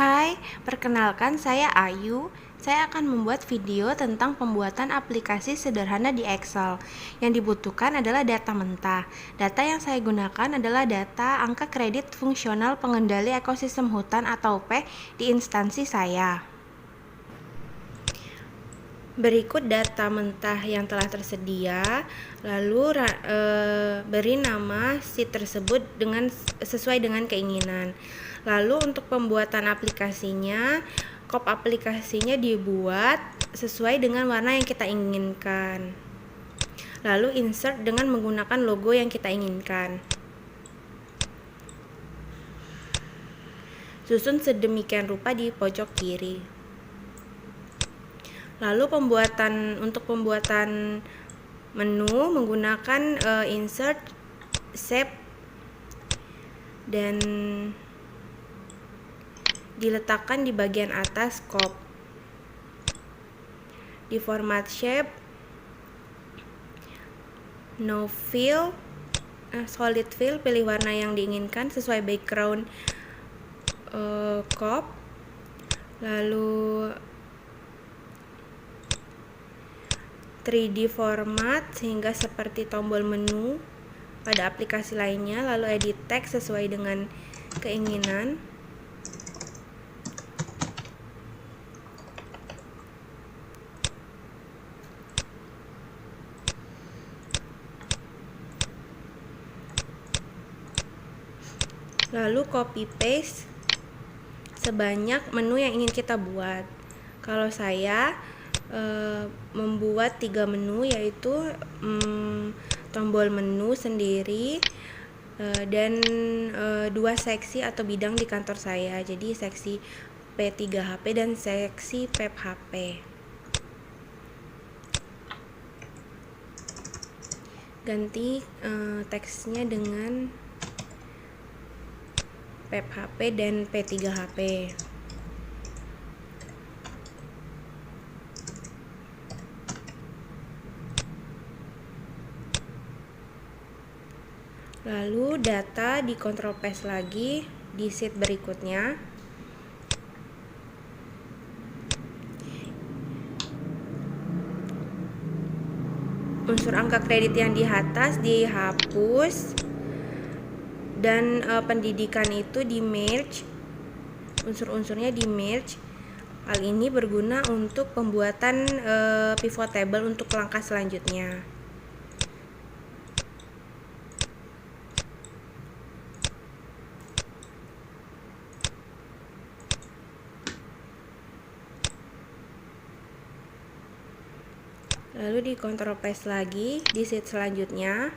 Hai, perkenalkan saya Ayu. Saya akan membuat video tentang pembuatan aplikasi sederhana di Excel. Yang dibutuhkan adalah data mentah. Data yang saya gunakan adalah data angka kredit fungsional pengendali ekosistem hutan atau P di instansi saya. Berikut data mentah yang telah tersedia, lalu beri nama sheet tersebut sesuai dengan keinginan. Lalu untuk pembuatan aplikasinya, aplikasinya dibuat sesuai dengan warna yang kita inginkan. Lalu insert dengan menggunakan logo yang kita inginkan. Susun sedemikian rupa di pojok kiri. Lalu untuk pembuatan menu menggunakan insert, shape, dan diletakkan di bagian atas scope. Di format shape, no fill, solid fill, pilih warna yang diinginkan sesuai background scope. Lalu 3D format sehingga seperti tombol menu pada aplikasi lainnya. Lalu edit text sesuai dengan keinginan. Lalu copy paste sebanyak menu yang ingin kita buat. Kalau saya membuat 3 menu, yaitu tombol menu sendiri dan 2 seksi atau bidang di kantor saya. Jadi seksi P3HP dan seksi PEP-HP. Ganti teksnya dengan PEP-HP dan P3HP. Lalu data di Ctrl paste lagi di sheet berikutnya. Unsur angka kredit yang di atas dihapus dan pendidikan itu di merge, unsur-unsurnya di merge. Hal ini berguna untuk pembuatan pivot table untuk langkah selanjutnya. Lalu di Ctrl paste lagi di sheet selanjutnya,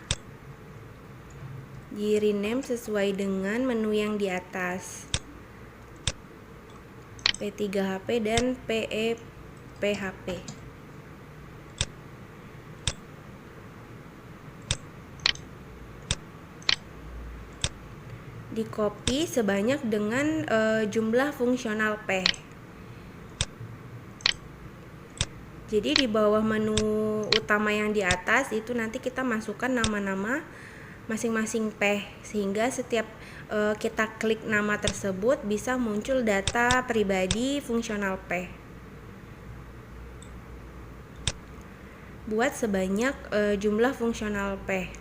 di rename sesuai dengan menu yang di atas, P3HP dan PEP-HP. Di copy sebanyak dengan jumlah fungsional P. Jadi di bawah menu utama yang di atas itu nanti kita masukkan nama-nama masing-masing P, sehingga setiap kita klik nama tersebut bisa muncul data pribadi fungsional P. Buat sebanyak jumlah fungsional P.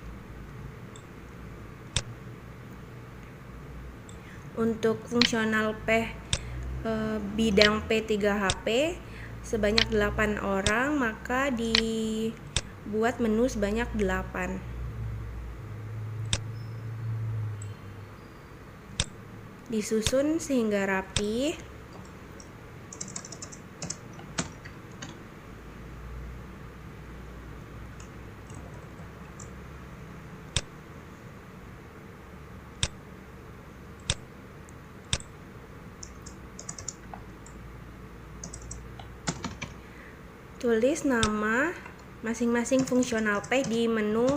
Untuk fungsional P bidang P3HP sebanyak 8 orang, maka dibuat menu sebanyak 8. Disusun sehingga rapi. Tulis nama masing-masing fungsional P di menu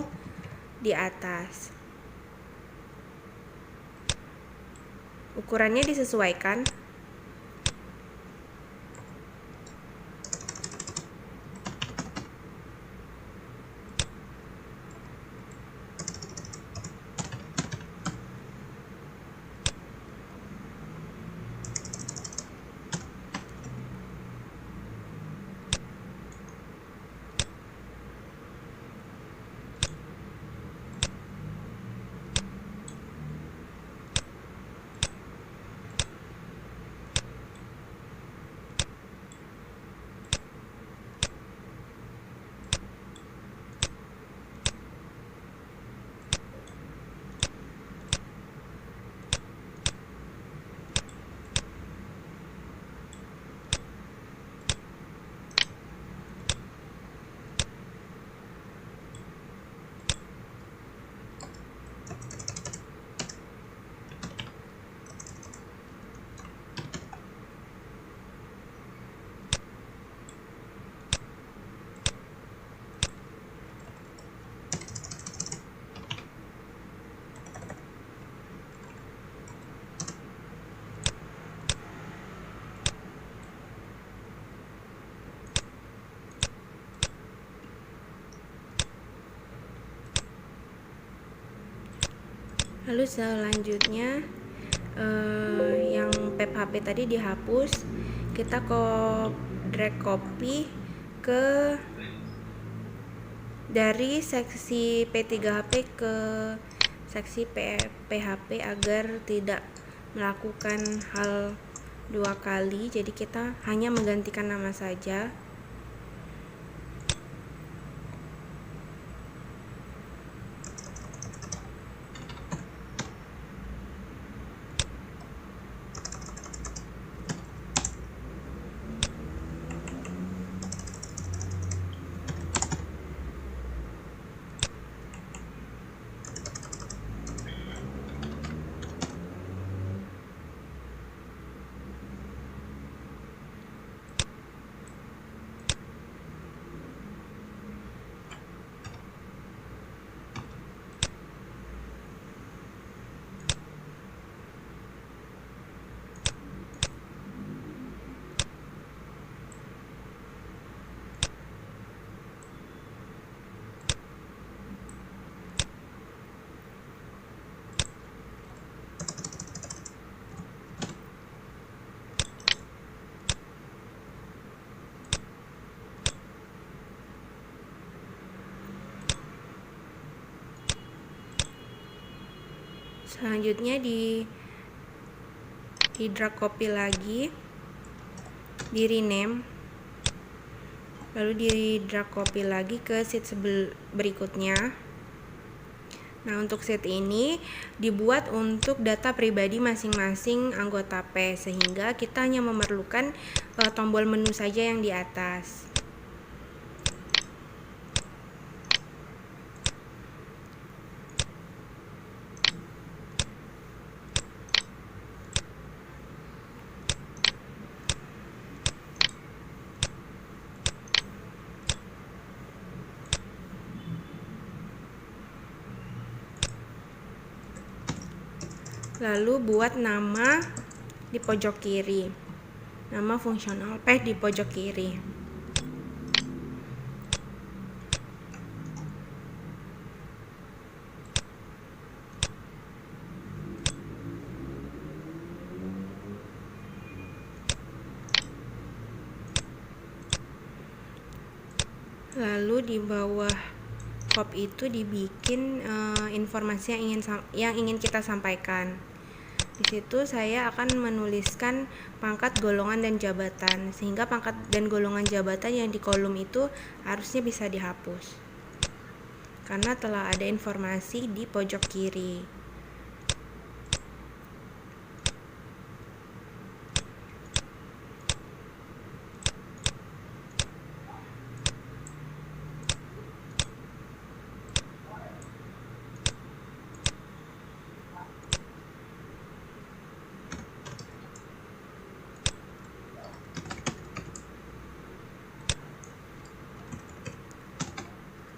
di atas. Ukurannya disesuaikan. Lalu selanjutnya yang PHP tadi dihapus, kita drag copy ke dari seksi P3HP ke seksi PHP agar tidak melakukan hal dua kali. Jadi kita hanya menggantikan nama saja. Selanjutnya di drag copy lagi, di rename, lalu di drag copy lagi ke sheet berikutnya. Nah, untuk sheet ini dibuat untuk data pribadi masing-masing anggota P, sehingga kita hanya memerlukan tombol menu saja yang di atas. Lalu buat nama di pojok kiri, nama fungsional P di pojok kiri. Lalu di bawah hop itu dibikin informasi yang ingin kita sampaikan. Di situ saya akan menuliskan pangkat, golongan, dan jabatan, sehingga pangkat dan golongan jabatan yang di kolom itu harusnya bisa dihapus karena telah ada informasi di pojok kiri.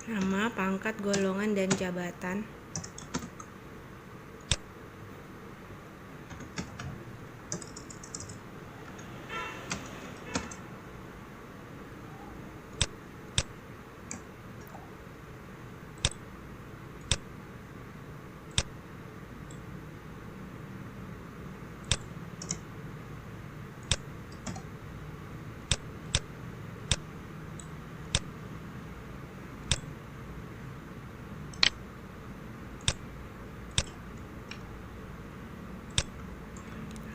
Nama, pangkat, golongan, dan jabatan.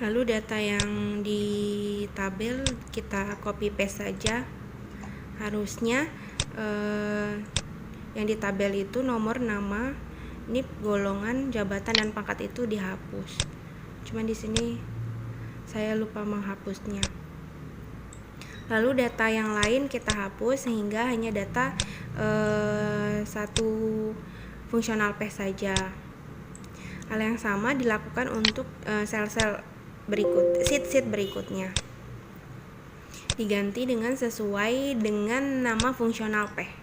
Lalu data yang di tabel kita copy paste saja. Harusnya yang di tabel itu nomor, nama, NIP, golongan, jabatan, dan pangkat itu dihapus. Cuman di sini saya lupa menghapusnya. Lalu data yang lain kita hapus sehingga hanya data satu fungsional P saja. Hal yang sama dilakukan untuk sel-sel sheet berikutnya. Diganti dengan sesuai dengan nama fungsional P.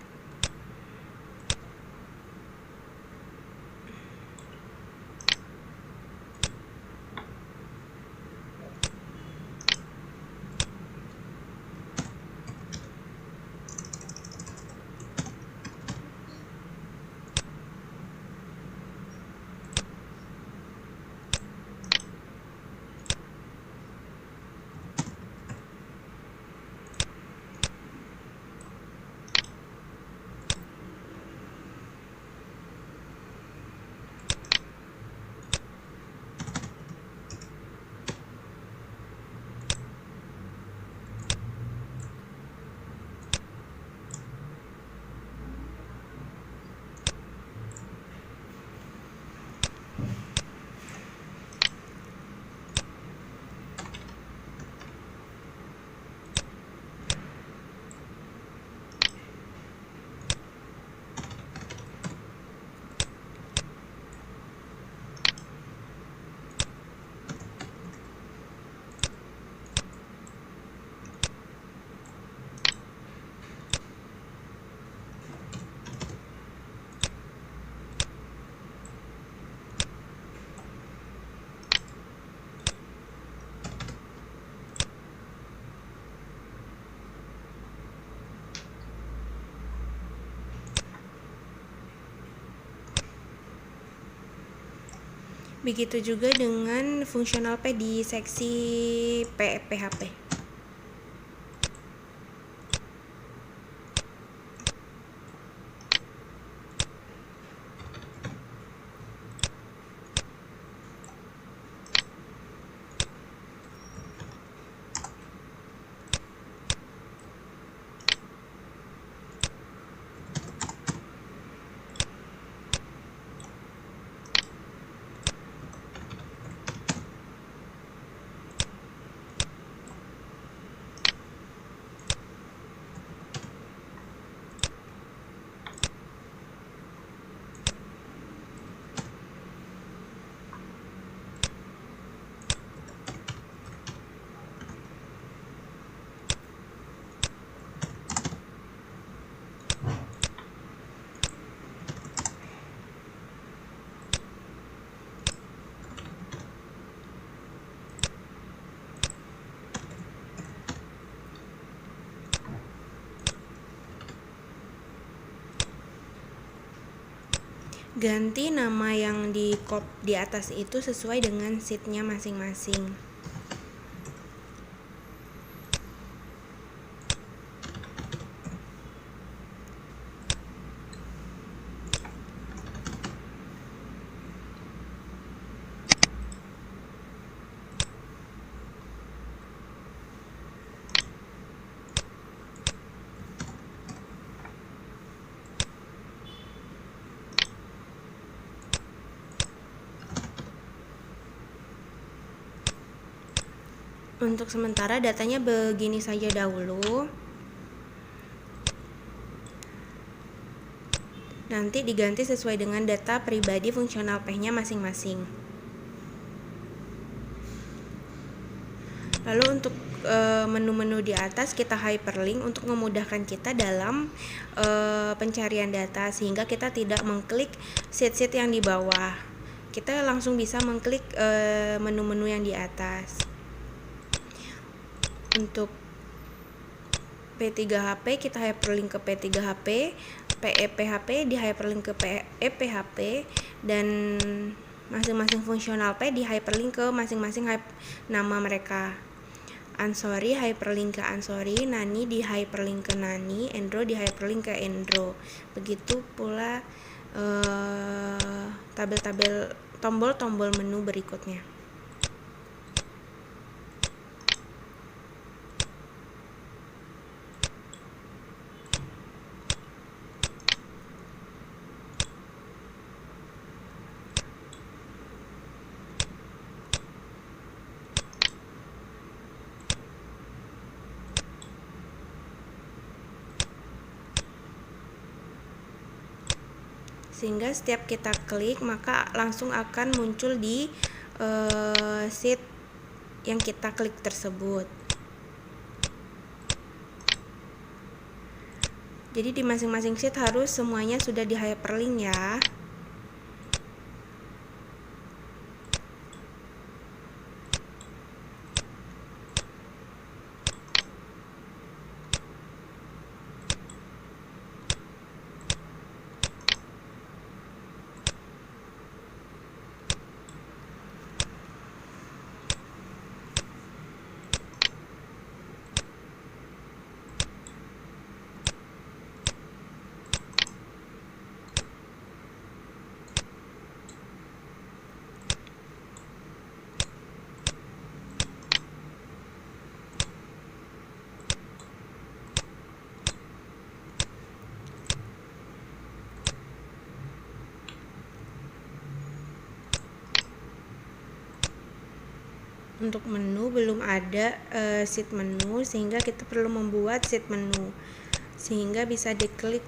Begitu juga dengan fungsional P di seksi PHP. Ganti nama yang di atas itu sesuai dengan sheet-nya masing-masing. Untuk sementara datanya begini saja dahulu. Nanti diganti sesuai dengan data pribadi fungsional P-nya masing-masing. Lalu untuk menu-menu di atas kita hyperlink untuk memudahkan kita dalam pencarian data, sehingga kita tidak mengklik sheet-sheet yang di bawah. Kita langsung bisa mengklik menu-menu yang di atas. Untuk P3HP kita hyperlink ke P3HP, PEPHP di hyperlink ke PEPHP, dan masing-masing fungsional P di hyperlink ke masing-masing nama mereka. Ansori hyperlink ke Ansori, Nani di hyperlink ke Nani, Endro di hyperlink ke Endro. Begitu pula tabel-tabel tombol-tombol menu berikutnya. Sehingga setiap kita klik maka langsung akan muncul di sheet yang kita klik tersebut. Jadi di masing-masing sheet harus semuanya sudah di hyperlink ya. Untuk menu belum ada sheet menu, sehingga kita perlu membuat sheet menu, sehingga bisa diklik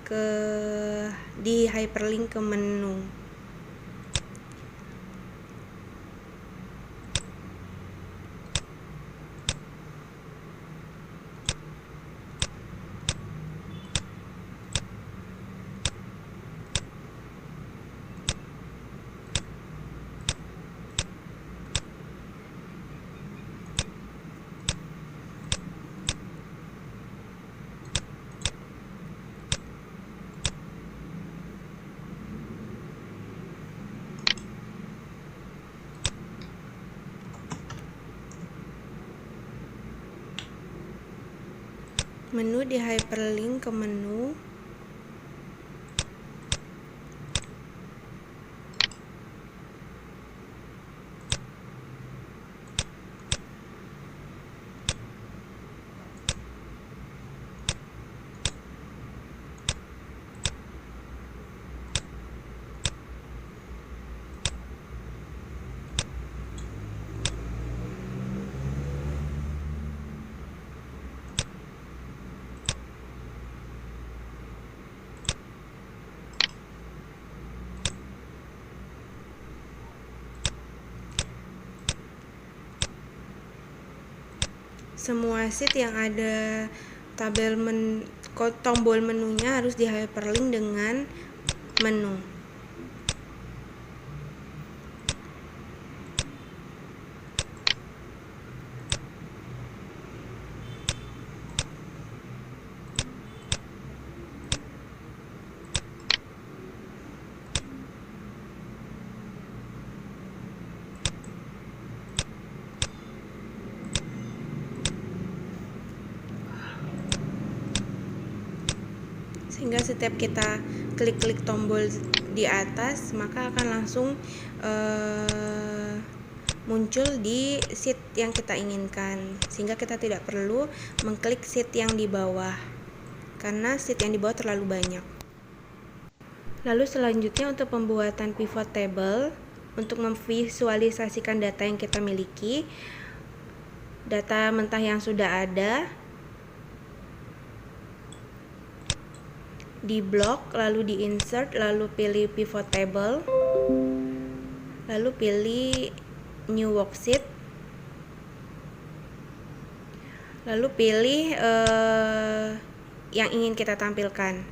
di hyperlink ke menu. Menu di hyperlink ke menu. Semua sheet yang ada tombol menunya harus di hyperlink dengan menu. Sehingga setiap kita klik-klik tombol di atas, maka akan langsung muncul di sheet yang kita inginkan, sehingga kita tidak perlu mengklik sheet yang di bawah karena sheet yang di bawah terlalu banyak. Lalu selanjutnya untuk pembuatan pivot table, untuk memvisualisasikan data yang kita miliki, data mentah yang sudah ada, di blok, lalu di insert, lalu pilih pivot table, lalu pilih new worksheet, lalu pilih yang ingin kita tampilkan.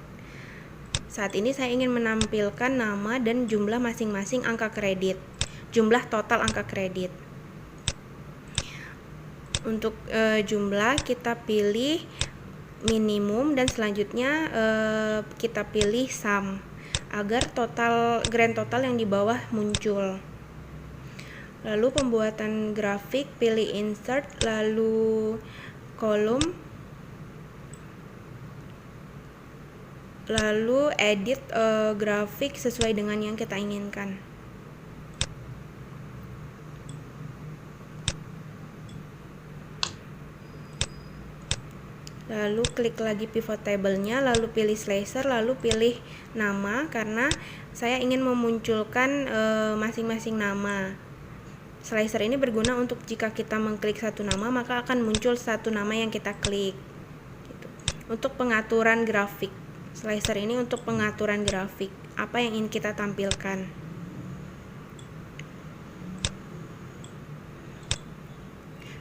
Saat ini saya ingin menampilkan nama dan jumlah masing-masing angka kredit, jumlah total angka kredit. Untuk jumlah kita pilih minimum dan selanjutnya kita pilih sum agar grand total yang di bawah muncul. Lalu pembuatan grafik, pilih insert, lalu kolom, lalu edit grafik sesuai dengan yang kita inginkan. Lalu klik lagi pivot table-nya, lalu pilih slicer, lalu pilih nama karena saya ingin memunculkan masing-masing nama. Slicer ini berguna untuk jika kita mengklik satu nama, maka akan muncul satu nama yang kita klik. Gitu. Untuk pengaturan grafik, slicer ini untuk pengaturan grafik, apa yang ingin kita tampilkan.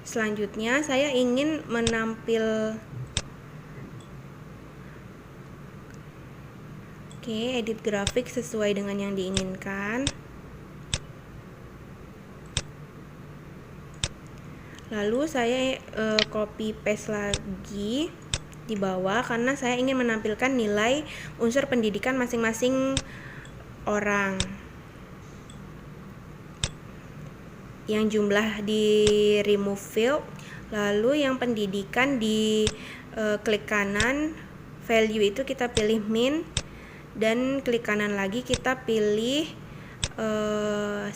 Selanjutnya saya ingin edit grafik sesuai dengan yang diinginkan. Lalu saya copy paste lagi di bawah karena saya ingin menampilkan nilai unsur pendidikan masing-masing orang. Yang jumlah di remove field, lalu yang pendidikan di klik kanan, value itu kita pilih min, dan klik kanan lagi kita pilih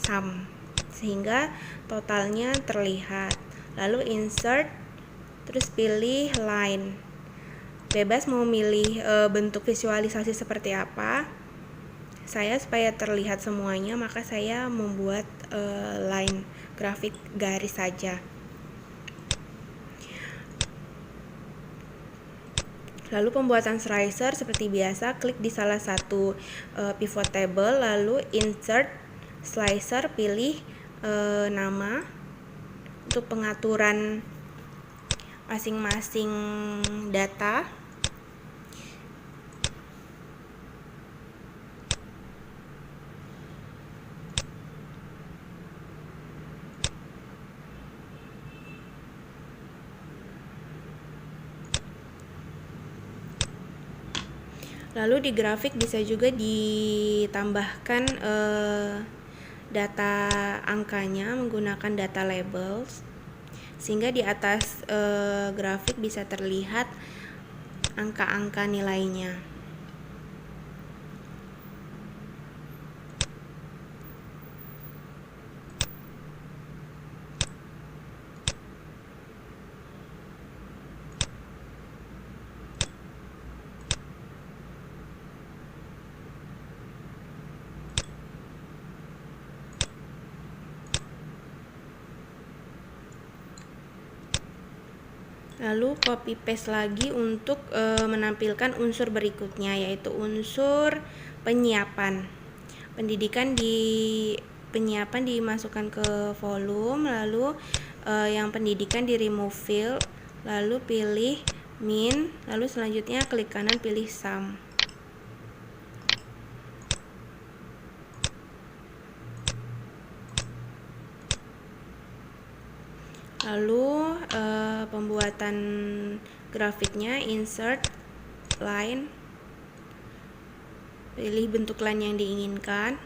sum sehingga totalnya terlihat. Lalu insert, terus pilih line, bebas mau milih bentuk visualisasi seperti apa. Saya supaya terlihat semuanya maka saya membuat line grafik garis saja. Lalu pembuatan slicer seperti biasa, klik di salah satu pivot table, lalu insert, slicer, pilih nama untuk pengaturan masing-masing data. Lalu di grafik bisa juga ditambahkan data angkanya menggunakan data labels, sehingga di atas grafik bisa terlihat angka-angka nilainya. Lalu copy paste lagi untuk menampilkan unsur berikutnya, yaitu unsur penyiapan. Pendidikan penyiapan dimasukkan ke volume, lalu yang pendidikan di remove field, lalu pilih min, lalu selanjutnya klik kanan pilih sum. Lalu pembuatan grafiknya, insert line, pilih bentuk line yang diinginkan,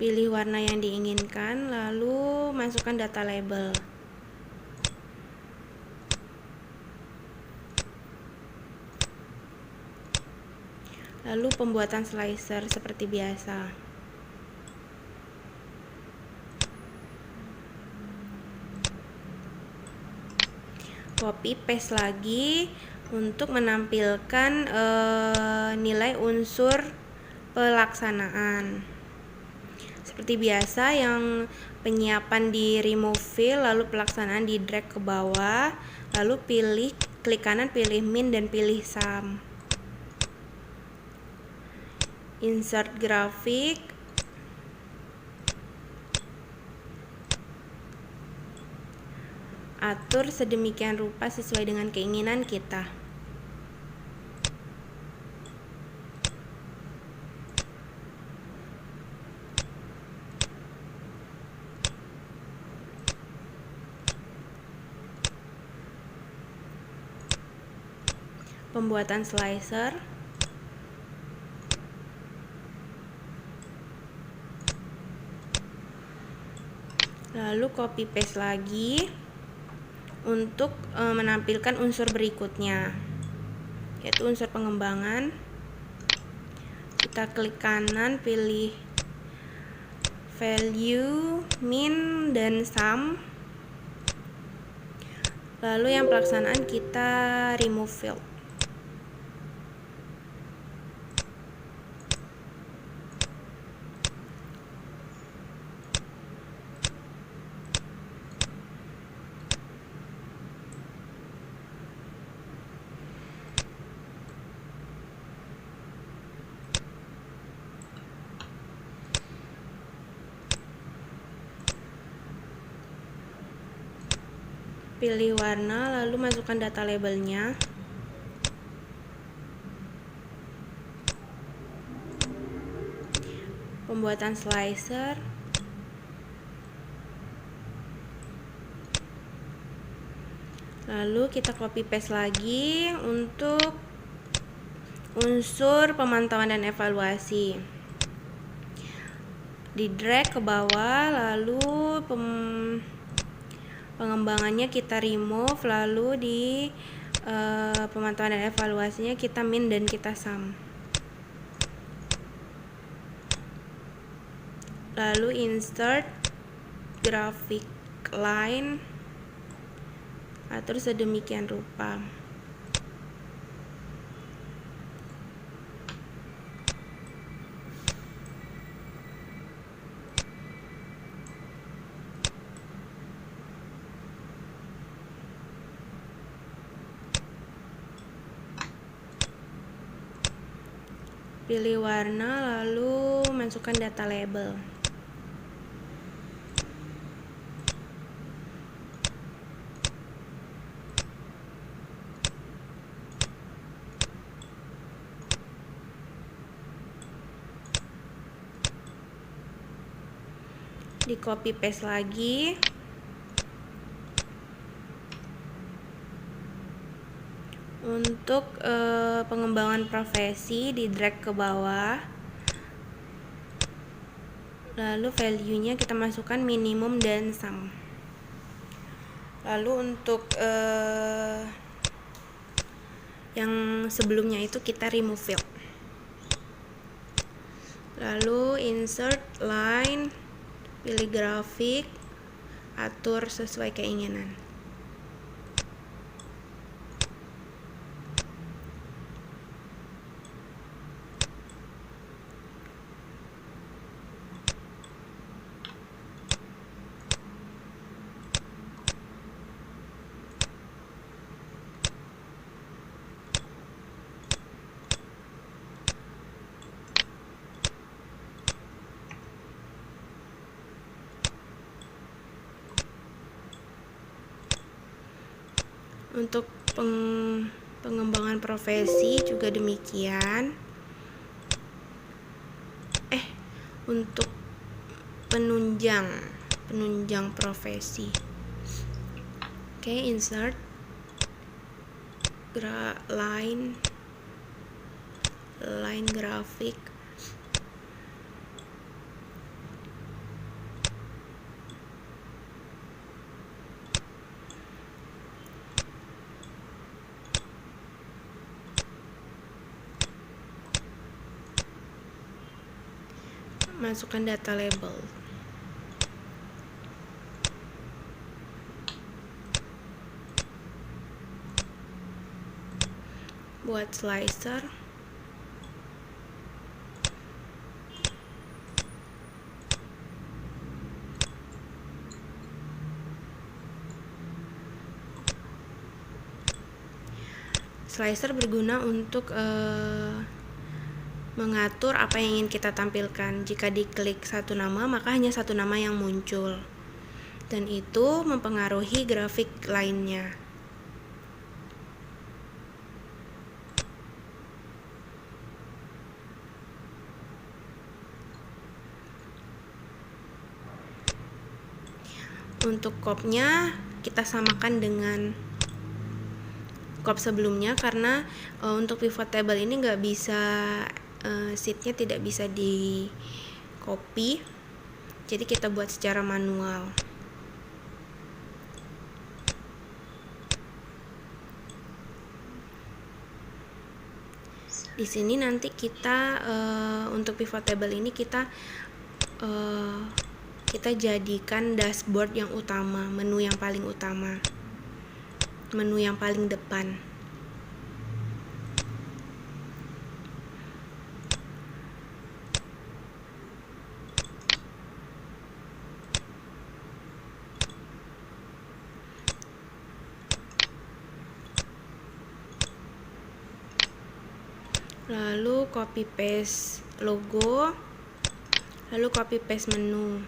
pilih warna yang diinginkan, lalu masukkan data label. Lalu pembuatan slicer seperti biasa. Copy paste lagi untuk menampilkan nilai unsur pelaksanaan. Seperti biasa, yang penyiapan di remove field, lalu pelaksanaan di drag ke bawah, lalu klik kanan pilih min dan pilih sum. Insert grafik, atur sedemikian rupa sesuai dengan keinginan kita. Pembuatan slicer, lalu copy paste lagi untuk menampilkan unsur berikutnya, yaitu unsur pengembangan. Kita klik kanan pilih value, min, dan sum. Lalu yang pelaksanaan kita remove field. Pilih warna, lalu masukkan data labelnya. Pembuatan slicer, lalu kita copy paste lagi untuk unsur pemantauan dan evaluasi. Di drag ke bawah, lalu pengembangannya kita remove, lalu di pemantauan dan evaluasinya kita min dan kita sum. Lalu insert graphic line, atur sedemikian rupa. Pilih warna, lalu masukkan data label. Di copy paste lagi. Untuk pengembangan profesi di drag ke bawah. Lalu value-nya kita masukkan minimum dan sum. Lalu untuk yang sebelumnya itu kita remove field. Lalu insert line, pilih grafik, atur sesuai keinginan. Untuk pengembangan profesi juga demikian. Untuk penunjang profesi. Insert line grafik, masukkan data label. Buat slicer. Slicer berguna untuk mengatur apa yang ingin kita tampilkan. Jika diklik satu nama, maka hanya satu nama yang muncul, dan itu mempengaruhi grafik lainnya. Untuk copy-nya kita samakan dengan copy sebelumnya, karena untuk pivot table ini nggak bisa, sheet-nya tidak bisa di copy, jadi kita buat secara manual. Di sini nanti kita untuk pivot table ini kita jadikan dashboard yang utama, menu yang paling utama, menu yang paling depan. Lalu copy paste logo, lalu copy paste menu.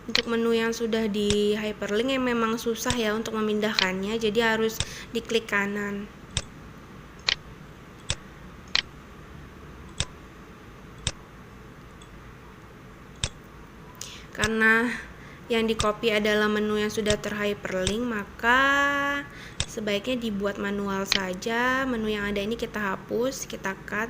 Untuk menu yang sudah di hyperlink yang memang susah ya untuk memindahkannya, jadi harus diklik kanan. Karena yang di copy adalah menu yang sudah terhyperlink, maka sebaiknya dibuat manual saja. Menu yang ada ini kita hapus, kita cut.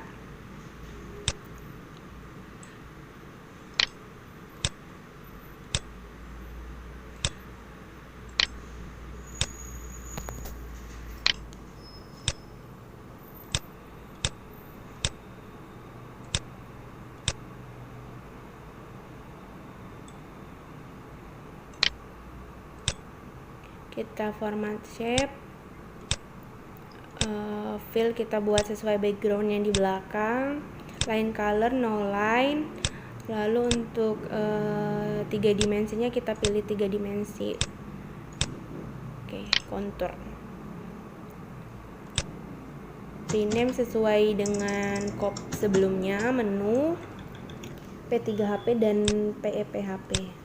Kita format shape, fill kita buat sesuai background yang di belakang, line color no line. Lalu untuk 3 dimensinya kita pilih 3 dimensi. Contour. Rename sesuai dengan copy sebelumnya, menu, P3HP dan PEPHP.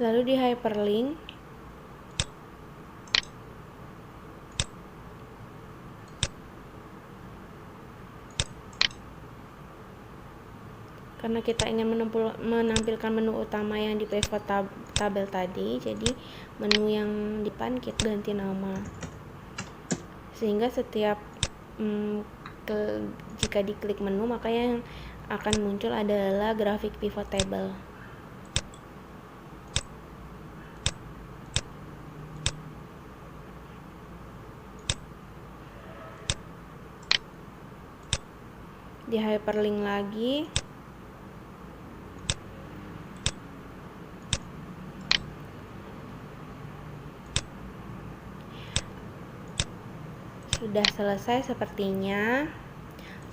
lalu di hyperlink karena kita ingin menampilkan menu utama yang di pivot tabel tadi, jadi menu yang di depan kita ganti nama, sehingga setiap jika diklik menu maka yang akan muncul adalah grafik pivot table. Di hyperlink lagi, sudah selesai sepertinya.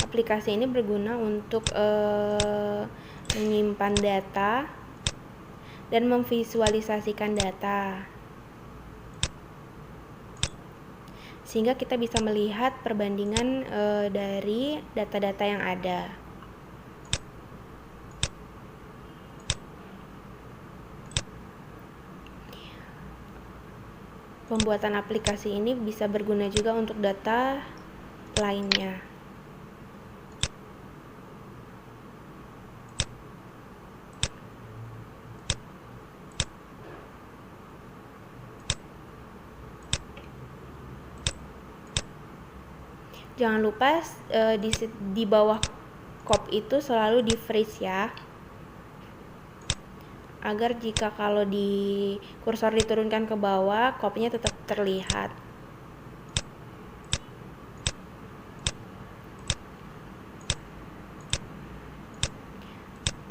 Aplikasi ini berguna untuk menyimpan data dan memvisualisasikan data, sehingga kita bisa melihat perbandingan dari data-data yang ada. Pembuatan aplikasi ini bisa berguna juga untuk data lainnya. Jangan lupa di bawah cop itu selalu di freeze ya, agar jika kalau di kursor diturunkan ke bawah, copnya tetap terlihat.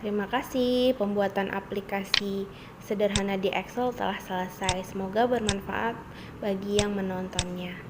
Terima kasih, pembuatan aplikasi sederhana di Excel telah selesai. Semoga bermanfaat bagi yang menontonnya.